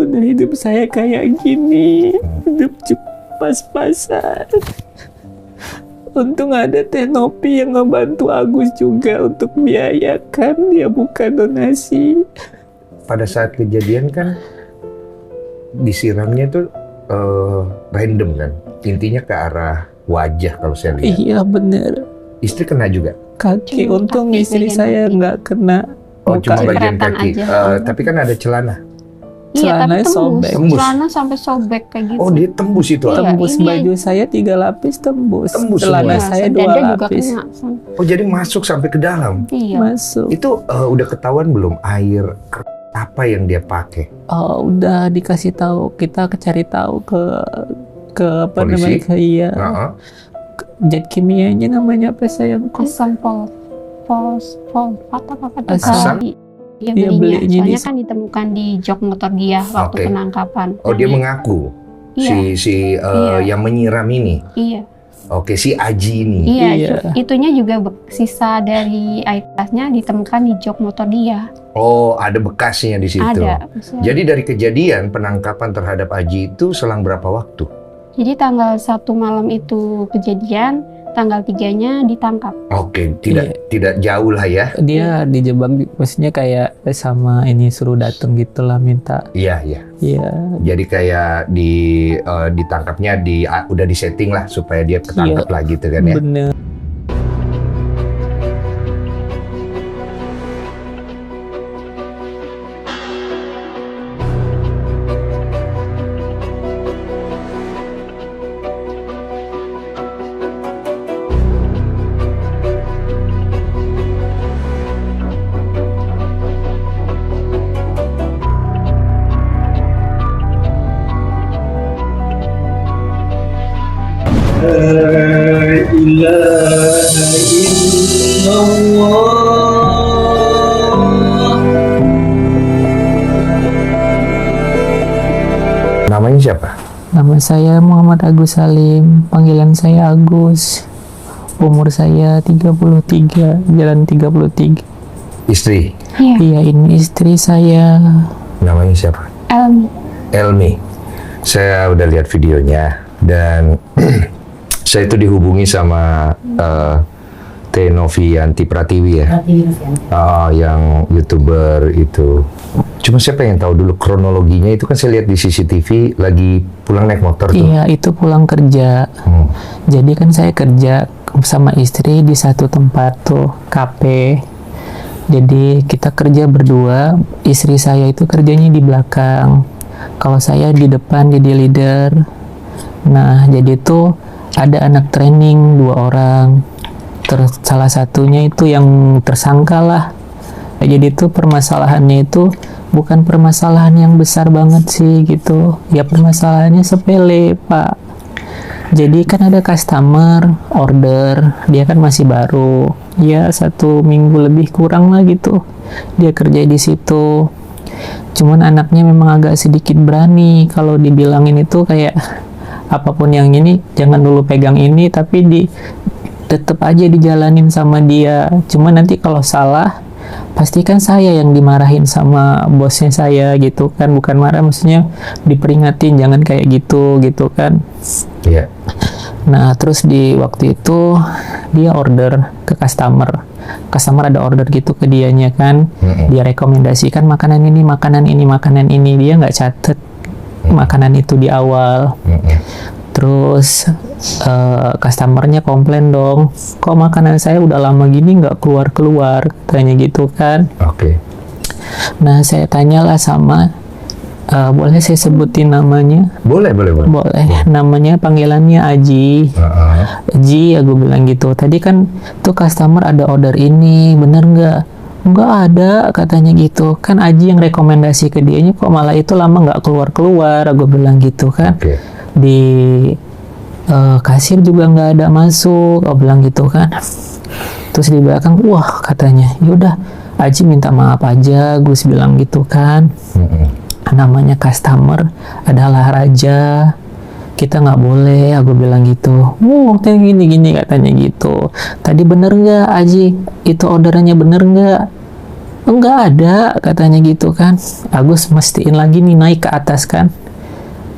udah hidup saya kayak gini, hidup cuma pas-pasan. Untung ada Teh Nopi yang ngebantu Agus juga untuk biayakan, dia bukan donasi. Pada saat kejadian kan disiramnya itu random kan, intinya ke arah wajah kalau saya lihat. Iya bener. Istri kena juga? Kaki, Cuma untung kaki, istri bagian saya kaki. nggak kena. Oh, cuma muka. bagian Kelihatan kaki. aja. Tapi kan ada celana. Iya, Celananya tapi sobek. Tembus. Celana sampai sobek kayak gitu. Oh, dia tembus itu. Iya, Tembus ini baju saya 3 lapis tembus. Tembus Celana semua. saya 2 dada juga lapis. kena. Oh, jadi masuk sampai ke dalam. Iya. Masuk. Itu udah ketahuan belum air apa yang dia pakai? Oh, udah dikasih tahu, kita cari tahu ke apa Polisi? namanya, ke iya. Heeh. Zat kimianya namanya apa saya? Asam fosfat apa tuh? Asam. Dia Dia belinya. belinya Soalnya di- kan ditemukan di jok motor dia waktu Oke. penangkapan. Oh, dia Nah, mengaku Iya. Iya. yang menyiram ini. Iya. Oke, si Aji ini. Iya, Iya. itunya juga sisa dari air tasnya ditemukan di jok motor dia. Oh, ada bekasnya di situ. Ada. Jadi dari kejadian penangkapan terhadap Aji itu selang berapa waktu? Jadi tanggal 1 malam itu kejadian, tanggal 3-nya ditangkap. Oke, tidak jauh lah ya. Dia dijebak, maksudnya kayak sama ini suruh datang gitu lah, minta. Iya, iya. Iya. Jadi kayak ditangkapnya udah disetting lah supaya dia ketangkap lagi gitu kan ya. Bener. Namanya siapa? Nama saya Muhammad Agus Salim, panggilan saya Agus. Umur saya 33, jalan 33. Istri. Iya. Iya, ini istri saya. Namanya siapa? Elmi. Elmi. Saya udah lihat videonya dan saya itu dihubungi sama Teh Novianti Pratiwi ya. Yang YouTuber itu. Cuma saya pengen tahu dulu kronologinya, itu kan saya lihat di CCTV lagi pulang naik motor tuh. Iya, itu pulang kerja. Jadi kan saya kerja sama istri di satu tempat tuh, kafe. Jadi kita kerja berdua, istri saya itu kerjanya di belakang. Kalau saya di depan jadi leader. Nah, jadi tuh ada anak training 2 orang. Terus salah satunya itu yang tersangka lah. Nah, jadi tuh permasalahannya itu bukan permasalahan yang besar banget sih gitu. Ya permasalahannya sepele, Pak. Jadi kan ada customer order, dia kan masih baru, ya 1 minggu lebih kurang lah gitu. Dia kerja di situ. Cuman anaknya memang agak sedikit berani kalau dibilangin itu kayak apapun yang ini jangan dulu pegang ini, tapi tetep aja dijalanin sama dia. Cuman nanti kalau salah pastikan saya yang dimarahin sama bosnya saya gitu kan, bukan marah, maksudnya diperingatin jangan kayak gitu kan. Iya. Nah, terus di waktu itu dia order ke customer ada order gitu ke dianya kan. Dia rekomendasikan makanan ini, dia nggak catet makanan itu di awal. Terus customernya komplain dong, kok makanan saya udah lama gini nggak keluar katanya gitu kan. Oke. Nah, saya tanyalah sama boleh saya sebutin namanya? Boleh. Namanya panggilannya Aji. Aji, ya gue bilang gitu. Tadi kan tuh customer ada order ini, bener nggak? Nggak ada katanya gitu. Kan Aji yang rekomendasi ke dianya, kok malah itu lama nggak keluar. Gue bilang gitu kan. Oke. Di kasir juga nggak ada masuk, gue bilang gitu kan. Terus di belakang, wah katanya, yaudah Aji minta maaf aja, gue bilang gitu kan. Namanya customer adalah raja, kita nggak boleh, aku bilang gitu. Gini katanya gitu. Tadi bener nggak Aji, itu orderannya bener nggak? Enggak ada, katanya gitu kan. Agus mestiin lagi nih naik ke atas kan.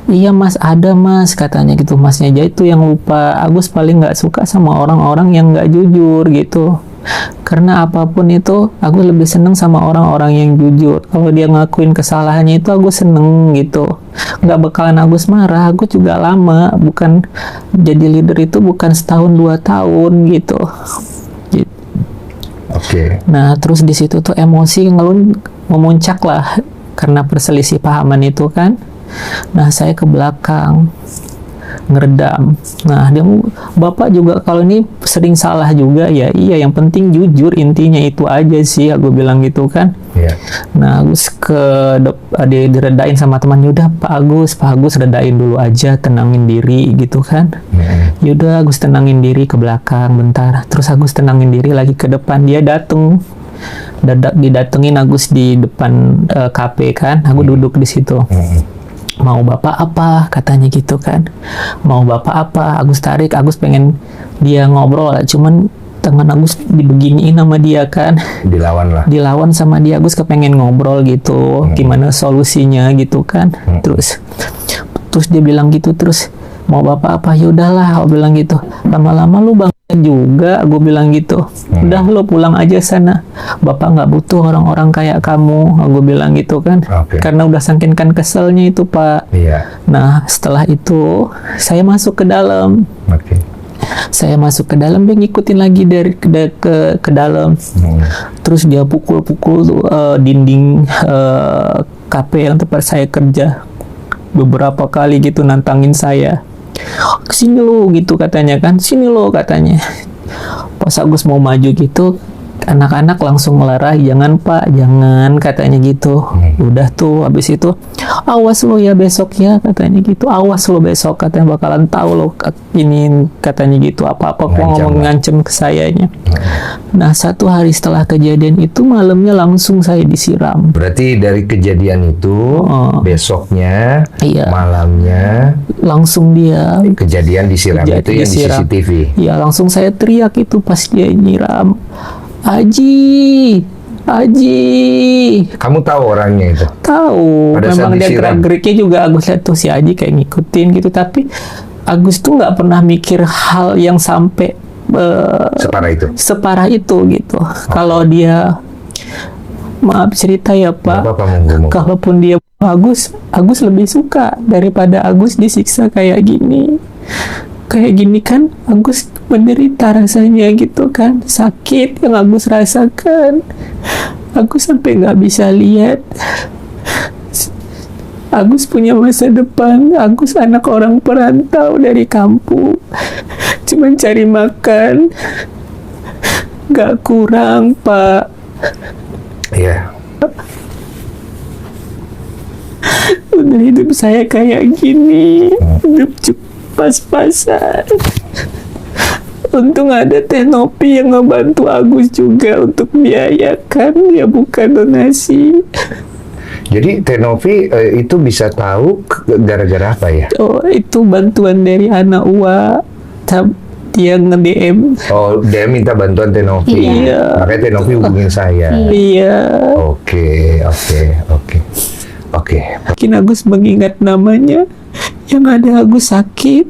Iya mas, ada mas, katanya gitu. Masnya aja itu yang lupa. Agus paling nggak suka sama orang-orang yang nggak jujur gitu. Karena apapun itu, Agus lebih seneng sama orang-orang yang jujur. Kalau dia ngakuin kesalahannya itu, Agus seneng gitu. Nggak bakalan Agus marah. Agus juga lama, bukan jadi leader itu bukan setahun 2 tahun gitu. Oke. Nah, terus di situ tuh emosi memuncak lah karena perselisih pahaman itu kan. Nah, saya ke belakang ngeredam. Nah, bapak juga kalau ini sering salah juga ya. Iya, yang penting jujur, intinya itu aja sih, aku bilang gitu kan. Iya. Nah, Agus diredain sama teman. Yaudah Pak Agus redain dulu aja, tenangin diri gitu kan. Yaudah Agus tenangin diri ke belakang bentar. Terus Agus tenangin diri lagi ke depan. Dia dateng. Didatengin Agus di depan KP kan. Aku duduk di situ. Mau bapak apa, katanya gitu kan. Mau bapak apa, Agus tarik. Agus pengen dia ngobrol, cuman tangan Agus dibeginiin sama dia kan. Dilawan sama dia. Agus kepengen ngobrol gitu, gimana solusinya gitu kan. Terus dia bilang gitu, terus mau bapak apa, ya udahlah, aku bilang gitu. Lama-lama lu bangga juga, gue bilang gitu. Udah lo pulang aja sana, bapak nggak butuh orang-orang kayak kamu, aku bilang gitu kan. Karena udah saking kan keselnya itu Pak. Nah setelah itu saya masuk ke dalam. Saya masuk ke dalam, dia ngikutin lagi ke dalam. Terus dia pukul-pukul dinding KP yang tempat saya kerja beberapa kali gitu, nantangin saya. Kesini lo gitu katanya kan, sini lo katanya. Pas Agus mau maju gitu, anak-anak langsung melarang, jangan Pak, jangan, katanya gitu. Udah tuh habis itu, awas lo ya besok ya, katanya gitu. Awas lo besok, katanya bakalan tahu lo ini, katanya gitu. Apa-apa kok ngomong ngancem ke sayanya. Nah 1 hari setelah kejadian itu, malamnya langsung saya disiram. Berarti dari kejadian itu besoknya, malamnya langsung dia kejadian disiram itu yang di CCTV. Ya langsung saya teriak itu pas dia nyiram. Aji. Kamu tahu orangnya itu? Tahu. Memang dia gerak-geriknya juga Agus lihat tuh si Aji kayak ngikutin gitu. Tapi Agus tuh nggak pernah mikir hal yang sampai separah itu gitu. Kalau dia, maaf cerita ya Pak, kalaupun dia Agus lebih suka daripada Agus disiksa kayak gini. Kayak gini kan Agus menderita rasanya gitu kan, sakit yang Agus rasakan. Agus sampai nggak bisa lihat. Agus punya masa depan. Agus anak orang perantau dari kampung, cuman cari makan, nggak kurang Pak. Iya. Udah hidup saya kayak gini, hidup pas-pasan. Untung ada Teh Nopi yang ngebantu Agus juga untuk biayakan, ya bukan donasi. Jadi Teh Novi itu bisa tahu gara-gara apa ya? Oh, itu bantuan dari anak Uwa. Dia nge-DM. Oh, dia minta bantuan Teh Novi. Iya. Makanya Teh Novi hubungin saya. Iya. Oke. Mungkin Agus mengingat namanya, yang ada Agus sakit.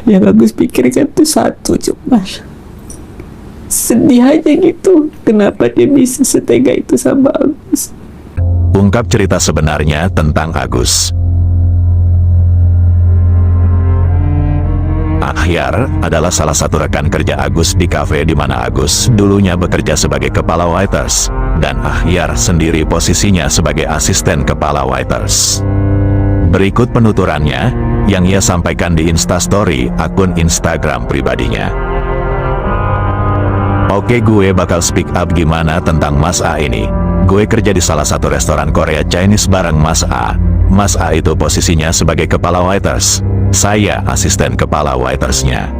Yang Agus pikirkan tuh satu, cuma sedih aja gitu. Kenapa dia bisa setega itu sama Agus? Ungkap cerita sebenarnya tentang Agus. Ahyar adalah salah satu rekan kerja Agus di kafe di mana Agus dulunya bekerja sebagai kepala waiters, dan Ahyar sendiri posisinya sebagai asisten kepala waiters. Berikut penuturannya yang ia sampaikan di Instastory akun Instagram pribadinya. Oke, gue bakal speak up gimana tentang Mas A ini. Gue kerja di salah satu restoran Korea Chinese bareng Mas A. Mas A itu posisinya sebagai kepala waiters. Saya asisten kepala waitersnya.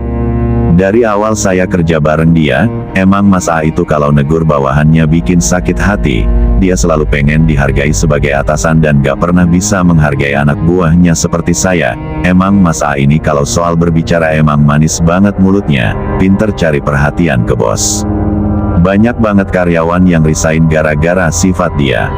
Dari awal saya kerja bareng dia, emang Mas A itu kalau negur bawahannya bikin sakit hati. Dia selalu pengen dihargai sebagai atasan dan gak pernah bisa menghargai anak buahnya seperti saya. Emang Mas A ini kalau soal berbicara emang manis banget mulutnya, pinter cari perhatian ke bos. Banyak banget karyawan yang resign gara-gara sifat dia.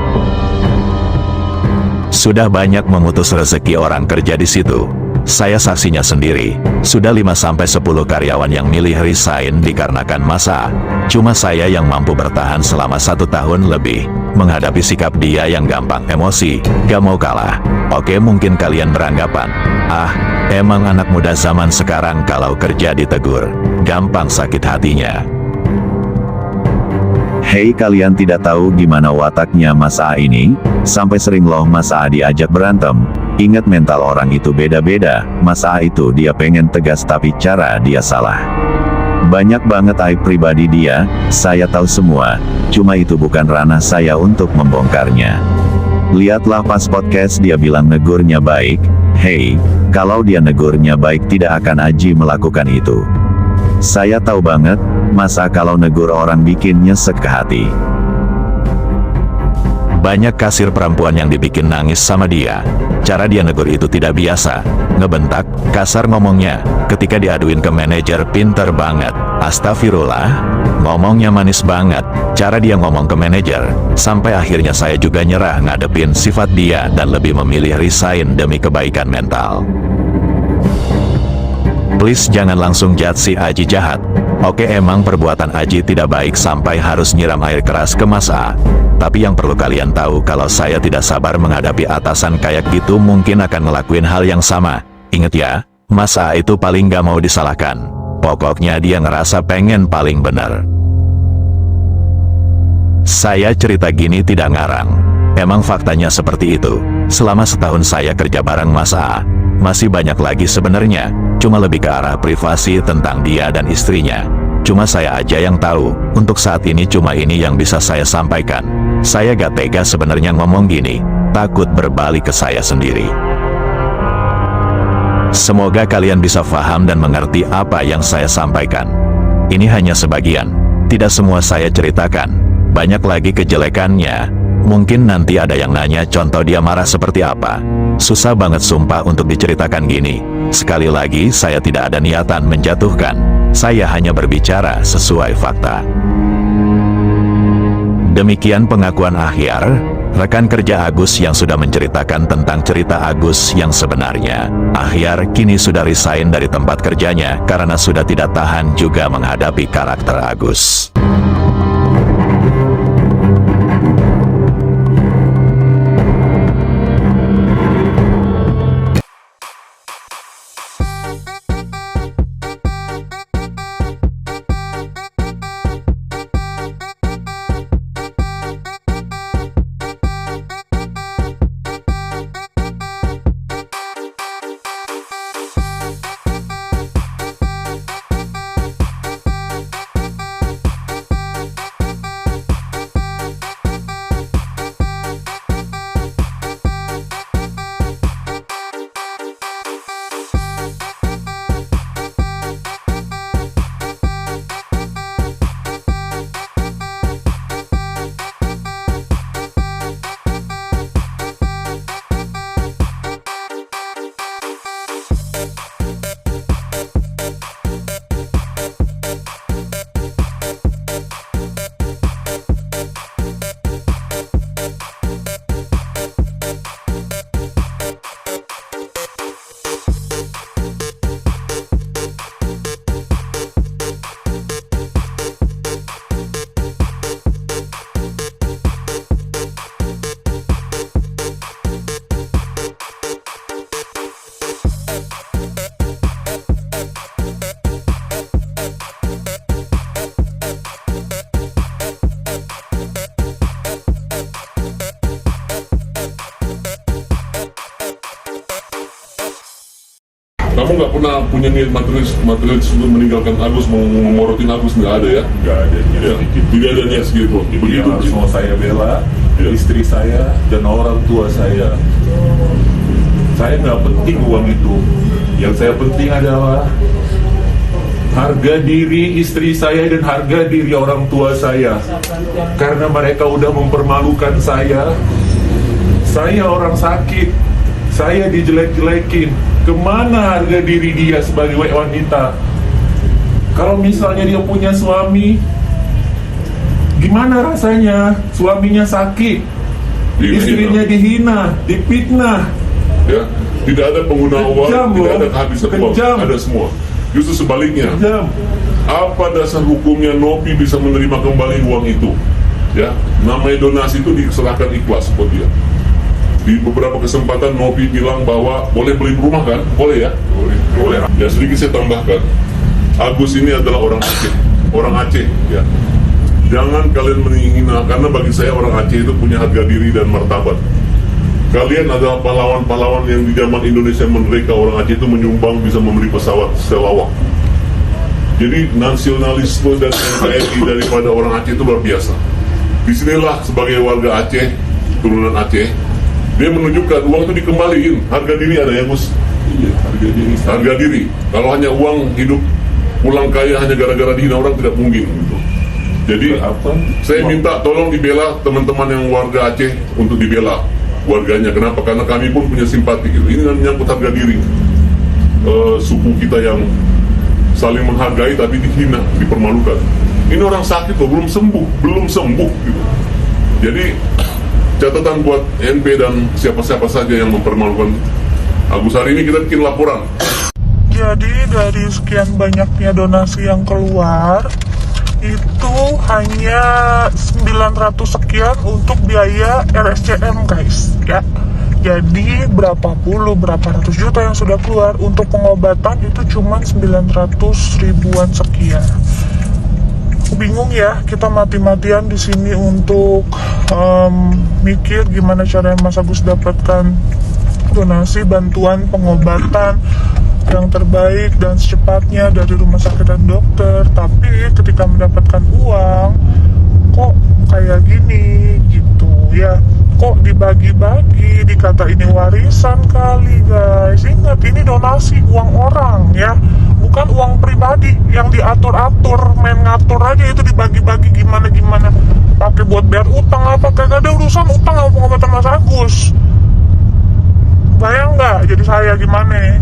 Sudah banyak memutus rezeki orang kerja di situ. Saya saksinya sendiri. Sudah 5-10 karyawan yang milih resign dikarenakan masa. Cuma saya yang mampu bertahan selama 1 tahun lebih. Menghadapi sikap dia yang gampang emosi, gak mau kalah. Oke, mungkin kalian beranggapan, emang anak muda zaman sekarang kalau kerja ditegur, gampang sakit hatinya. Hei, kalian tidak tahu gimana wataknya Mas A ini? Sampai sering loh Mas A diajak berantem. Ingat, mental orang itu beda-beda. Mas A itu dia pengen tegas tapi cara dia salah. Banyak banget aib pribadi dia, saya tahu semua. Cuma itu bukan ranah saya untuk membongkarnya. Lihatlah pas podcast dia bilang negurnya baik. Hei, kalau dia negurnya baik tidak akan Aji melakukan itu. Saya tahu banget, masa kalau negur orang bikin nyesek ke hati. Banyak kasir perempuan yang dibikin nangis sama dia. Cara dia negur itu tidak biasa. Ngebentak, kasar ngomongnya. Ketika diaduin ke manajer, pinter banget. Astagfirullah, ngomongnya manis banget. Cara dia ngomong ke manajer, sampai akhirnya saya juga nyerah ngadepin sifat dia dan lebih memilih resign demi kebaikan mental. Please jangan langsung judge si Aji jahat. Oke, emang perbuatan Aji tidak baik sampai harus nyiram air keras ke Mas A. Tapi yang perlu kalian tahu, kalau saya tidak sabar menghadapi atasan kayak gitu mungkin akan ngelakuin hal yang sama. Ingat ya, Mas A itu paling gak mau disalahkan. Pokoknya dia ngerasa pengen paling benar. Saya cerita gini tidak ngarang. Emang faktanya seperti itu. Selama setahun saya kerja bareng Mas A, masih banyak lagi sebenarnya. Cuma lebih ke arah privasi tentang dia dan istrinya. Cuma saya aja yang tahu. Untuk saat ini cuma ini yang bisa saya sampaikan. Saya gak tega sebenarnya ngomong gini. Takut berbalik ke saya sendiri. Semoga kalian bisa paham dan mengerti apa yang saya sampaikan. Ini hanya sebagian. Tidak semua saya ceritakan. Banyak lagi kejelekannya. Mungkin nanti ada yang nanya contoh dia marah seperti apa. Susah banget sumpah untuk diceritakan gini. Sekali lagi, saya tidak ada niatan menjatuhkan. Saya hanya berbicara sesuai fakta. Demikian pengakuan Ahyar, rekan kerja Agus yang sudah menceritakan tentang cerita Agus yang sebenarnya. Ahyar kini sudah resign dari tempat kerjanya karena sudah tidak tahan juga menghadapi karakter Agus. Kamu nggak pernah punya niat materialis untuk meninggalkan Agus, mengorotin Agus, nggak ada ya? Nggak ada niat Ya, sedikit. tidak ada niat segitu. Begitu Begitu. semua saya bela, Ya. istri saya dan orang tua saya. Saya nggak penting uang itu. Yang saya penting adalah harga diri istri saya dan harga diri orang tua saya. Karena mereka udah mempermalukan saya. Saya orang sakit. Saya dijelek-jelekin. Kemana harga diri dia sebagai wanita? Kalau misalnya dia punya suami, Gimana rasanya? Suaminya sakit, istrinya dihina, dipitnah. Ya, tidak ada penggunaan uang, Kejam, tidak ada loh. kehabisan uang, Kejam. ada semua. Justru sebaliknya, Jam. apa dasar hukumnya Nopi bisa menerima kembali uang itu? Ya, namanya donasi itu diserahkan ikhlas buat dia. Di beberapa kesempatan Nopi bilang bahwa boleh beli rumah kan? Boleh ya? Boleh. Ya, sedikit saya tambahkan. Agus ini adalah orang Aceh. Orang Aceh, ya. Jangan kalian menghina, karena bagi saya orang Aceh itu punya harga diri dan martabat. Kalian adalah pahlawan-pahlawan yang di zaman Indonesia merdeka, orang Aceh itu menyumbang bisa membeli pesawat selawak. Jadi nasionalisme dan NKRI daripada orang Aceh itu luar biasa. Disinilah sebagai warga Aceh, turunan Aceh, dia menunjukkan uang itu dikembaliin. Harga diri ada ya, Gus? Iya, harga diri. Harga diri. Kalau hanya uang hidup pulang kaya hanya gara-gara dihina orang tidak mungkin gitu. Jadi Apa? saya minta tolong dibela teman-teman yang warga Aceh untuk dibela warganya. Kenapa? Karena kami pun punya simpati gitu. Ini menyangkut harga diri suku kita yang saling menghargai tapi dihina, dipermalukan. Ini orang sakit loh, belum sembuh gitu. Jadi catatan buat NP dan siapa-siapa saja yang mempermalukan Agus. Hari ini kita bikin laporan. Jadi dari sekian banyaknya donasi yang keluar, itu hanya 900 sekian untuk biaya RSCM guys ya. Jadi berapa ratus juta yang sudah keluar untuk pengobatan itu cuma 900 ribuan sekian. Bingung ya, kita mati-matian di sini untuk mikir gimana caranya Mas Agus dapatkan donasi bantuan pengobatan yang terbaik dan secepatnya dari rumah sakit dan dokter. Tapi ketika mendapatkan uang kok kayak gini gitu ya, kok dibagi-bagi, dikata ini warisan kali guys. Ingat, ini donasi uang orang ya, bukan uang pribadi yang diatur-atur, main ngatur aja itu dibagi-bagi gimana-gimana, pakai buat bayar utang apa, kagak ada urusan utang sama pengobatan Mas Agus. Bayang nggak jadi saya gimana?